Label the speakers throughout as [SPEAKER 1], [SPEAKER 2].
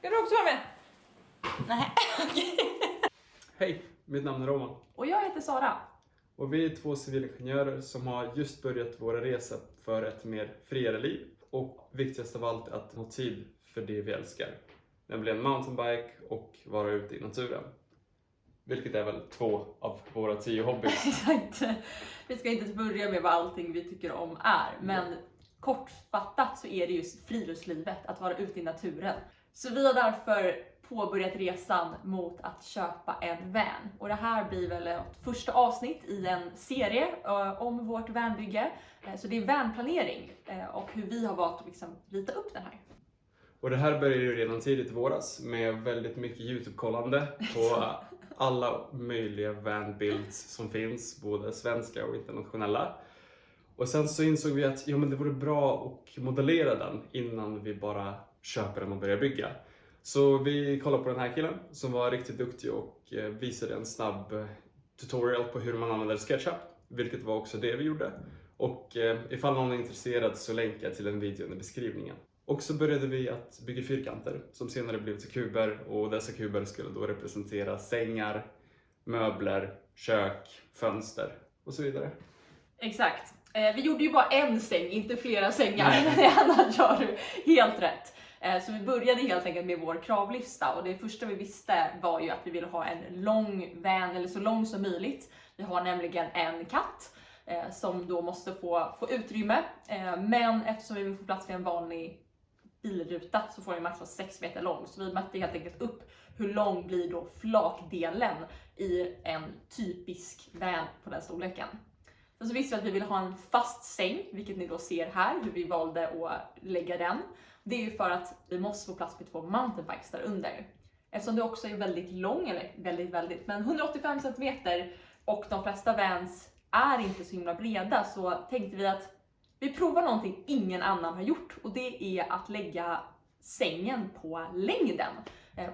[SPEAKER 1] Ska du också vara med? Nej.
[SPEAKER 2] Hej, mitt namn är Roman.
[SPEAKER 1] Och jag heter Sara.
[SPEAKER 2] Och vi är två civilingenjörer som har just börjat våra resa för ett mer friare liv. Och viktigast av allt att ha tid för det vi älskar. Nämligen mountainbike och vara ute i naturen. Vilket är väl 2 av våra 10 hobbys.
[SPEAKER 1] Exakt. Vi ska inte börja med vad allting vi tycker om är. Men kortfattat så är det just friluftslivet, att vara ute i naturen. Så vi har därför påbörjat resan mot att köpa en van. Och det här blir väl ett första avsnitt i en serie om vårt vanbygge. Så det är vanplanering och hur vi har valt att liksom rita upp den här.
[SPEAKER 2] Och det här började ju redan tidigt i våras med väldigt mycket YouTube-kollande på alla möjliga vanbuilds som finns, både svenska och internationella. Och sen så insåg vi att det vore bra att modellera den innan vi bara köper den och börjar bygga. Så vi kollade på den här killen som var riktigt duktig och visade en snabb tutorial på hur man använder SketchUp, vilket var också det vi gjorde. Och ifall någon är intresserad så länkar jag till en video i beskrivningen. Och så började vi att bygga fyrkanter som senare blev till kuber, och dessa kuber skulle då representera sängar, möbler, kök, fönster och så vidare.
[SPEAKER 1] Exakt. Vi gjorde ju bara en säng, inte flera sängar. Det andra gör du helt rätt. Så vi började helt enkelt med vår kravlista, och det första vi visste var ju att vi ville ha en lång van, eller så lång som möjligt. Vi har nämligen en katt som då måste få utrymme, men eftersom vi vill få plats med en vanlig bilruta så får den max vara 6 meter lång. Så vi mätte helt enkelt upp hur lång blir då flakdelen i en typisk van på den storleken. Och så visste vi att vi ville ha en fast säng, vilket ni då ser här, hur vi valde att lägga den. Det är ju för att vi måste få plats med 2 mountainbikes där under. Eftersom det också är väldigt lång, eller väldigt, men 185 cm, och de flesta vans är inte så himla breda, så tänkte vi att vi provar någonting ingen annan har gjort, och det är att lägga sängen på längden.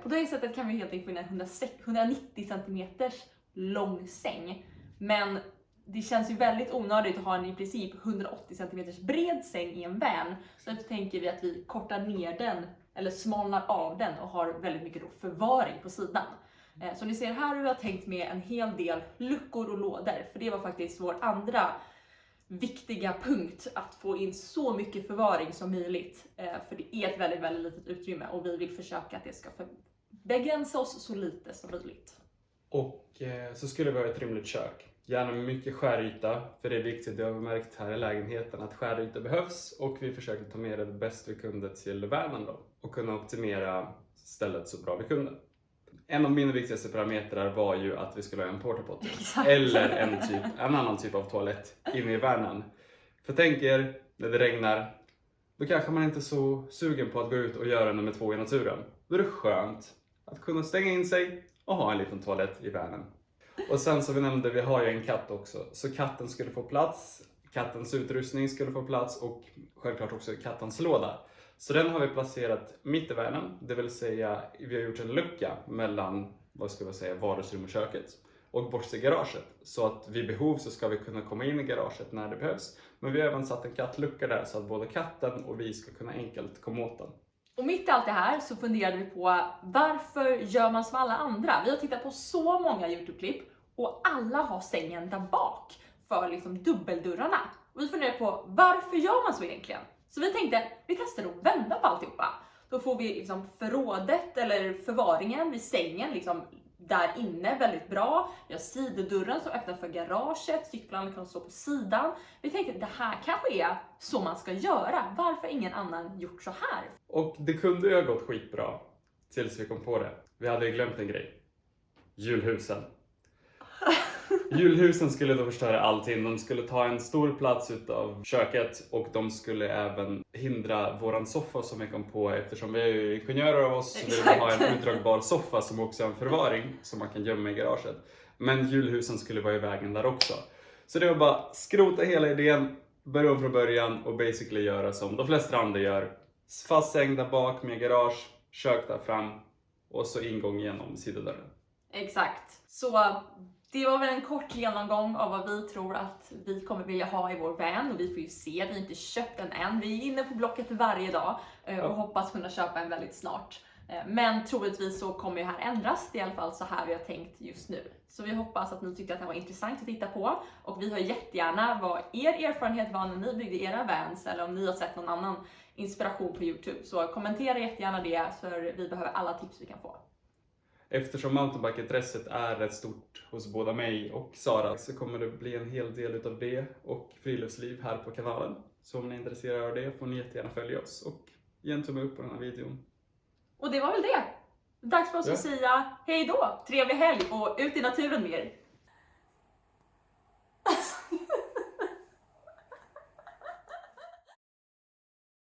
[SPEAKER 1] På det sättet kan vi helt enkelt få in en 190 cm lång säng. Men det känns ju väldigt onödigt att ha en i princip 180 cm bred säng i en van. Så därför tänker vi att vi kortar ner den, eller smalnar av den, och har väldigt mycket då förvaring på sidan. Så ni ser här hur vi har tänkt med en hel del luckor och lådor. För det var faktiskt vår andra viktiga punkt, att få in så mycket förvaring som möjligt. För det är ett väldigt, väldigt litet utrymme, och vi vill försöka att det ska begränsa oss så lite som möjligt.
[SPEAKER 2] Och så skulle vi ha ett rimligt kök. Gärna med mycket skäryta, för det är viktigt. Det har vi märkt här i lägenheten att skäryta behövs, och vi försökte ta med det bästa vi kunde till vanen då, och kunna optimera stället så bra vi kunde. En av mina viktigaste parametrar var ju att vi skulle ha en porta-potty eller en annan typ av toalett inne i vanen. För tänk er, när det regnar, då kanske man inte är så sugen på att gå ut och göra nummer 2 i naturen. Då är det skönt att kunna stänga in sig och ha en liten toalett i vanen. Och sen som vi nämnde, vi har ju en katt också. Så katten skulle få plats, kattens utrustning skulle få plats, och självklart också kattens låda. Så den har vi placerat mitt i vanen, det vill säga vi har gjort en lucka mellan, vardagsrum och köket och bort till garaget. Så att vid behov så ska vi kunna komma in i garaget när det behövs. Men vi har även satt en kattlucka där så att både katten och vi ska kunna enkelt komma åt den.
[SPEAKER 1] Och mitt i allt det här så funderade vi på varför gör man som alla andra. Vi har tittat på så många YouTube-klipp och alla har sängen där bak för liksom dubbeldörrarna. Och vi funderade på varför gör man så egentligen? Så vi tänkte, vi testar att vända på alltihopa. Då får vi liksom förrådet eller förvaringen vid sängen liksom där inne väldigt bra. Vi har sidodörren som öppnar för garaget, cyklarna kan stå på sidan. Vi tänkte att det här kanske är så man ska göra. Varför har ingen annan gjort så här?
[SPEAKER 2] Och det kunde ju ha gått skitbra tills vi kom på det. Vi hade ju glömt en grej. Julhusen. Julhusen skulle då förstöra allting. De skulle ta en stor plats utav köket, och de skulle även hindra våran soffa som vi kom på, eftersom vi är ju ingenjörer av oss, så vi vill ha en utdragbar soffa som också är en förvaring som man kan gömma i garaget. Men julhusen skulle vara i vägen där också. Så det var bara skrota hela idén, börja om från början och basically göra som de flesta andra gör. Fast säng där bak med garage, kök där fram och så ingång genom sidodörren.
[SPEAKER 1] Exakt. Så det var väl en kort genomgång av vad vi tror att vi kommer vilja ha i vår van, och vi får ju se, vi har inte köpt den än. Vi är inne på Blocket varje dag och hoppas kunna köpa en väldigt snart. Men troligtvis så kommer ju här ändras, det är i alla fall så här vi har tänkt just nu. Så vi hoppas att ni tyckte att det här var intressant att titta på. Och vi hör jättegärna vad er erfarenhet var när ni byggde era vans, eller om ni har sett någon annan inspiration på YouTube. Så kommentera jättegärna det, för vi behöver alla tips vi kan få.
[SPEAKER 2] Eftersom mountainbike-intresset är rätt stort hos både mig och Sara så kommer det bli en hel del utav det och friluftsliv här på kanalen. Så om ni är intresserade av det får ni jättegärna följa oss och ge en tumme upp på den här videon.
[SPEAKER 1] Och det var väl det. Dags för oss att säga hej då, trevlig helg och ut i naturen med er.